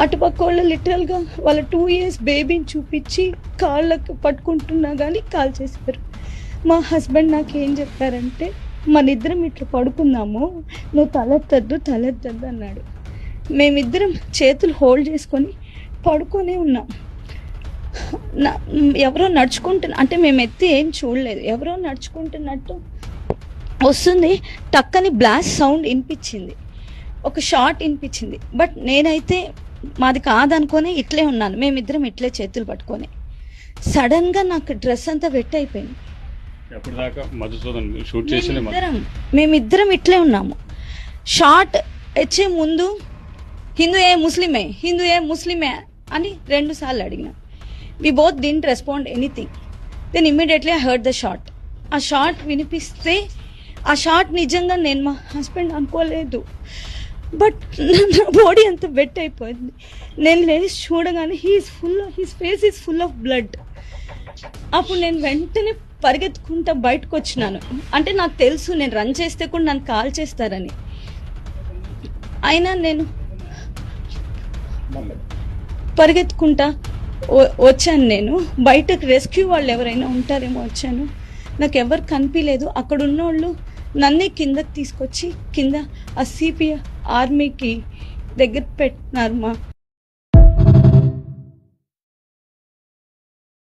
అటుపక్క వాళ్ళు లిటరల్గా వాళ్ళ 2 years బేబీని చూపించి కాళ్ళకు పట్టుకుంటున్నా కానీ కాల్ చేశారు. మా హస్బెండ్ నాకేం చెప్పారంటే, మన ఇద్దరం ఇట్లా పడుకుందాము, నువ్వు తలెత్తద్దు అన్నాడు. మేమిద్దరం చేతులు హోల్డ్ చేసుకొని పడుకొనే ఉన్నాం. ఎవరో అంటే మేము ఎత్తి ఏం చూడలేదు, ఎవరో నడుచుకుంటున్నట్టు వస్తుంది. టక్కని బ్లాస్ట్ సౌండ్ వినిపించింది, ఒక షాట్ వినిపించింది. బట్ నేనైతే మాది కాదనుకొని ఇట్లే ఉన్నాను. మేమిద్దరం ఇట్లే చేతులు పట్టుకొని సడన్గా నాకు డ్రెస్ అంతా వెట్ అయిపోయింది. మేమిద్దరం ఇట్లే ఉన్నాము. షార్ట్ వచ్చే ముందు హిందూ ఏ ముస్లిమే అని 2 సార్లు అడిగిన. We both didn't respond anything. Then immediately I heard the shot. ఆ షాట్ వినిపిస్తే ఆ షాట్ నిజంగా నేను మా హస్బెండ్ అనుకోలేదు. బట్ నా బాడీ అంతా వెట్ అయిపోయింది. నేను లేచి చూడగానే his face is full of blood. అప్పుడు నేను వెంటనే పరిగెత్తుకుంటా బయటకు వచ్చినాను. అంటే నాకు తెలుసు నేను రన్ చేస్తే కూడా నన్ను కాల్ చేస్తారని. అయినా నేను పరిగెత్తుకుంటా వచ్చాను. నేను బయటకు రెస్క్యూ వాళ్ళు ఎవరైనా ఉంటారేమో వచ్చాను. నాకు ఎవరు కనిపించలేదు. అక్కడ ఉన్న వాళ్ళు నన్నే కిందకి తీసుకొచ్చి కింద ఆ సిపిఆర్ ఆర్మీకి దగ్గర పెట్టినారు.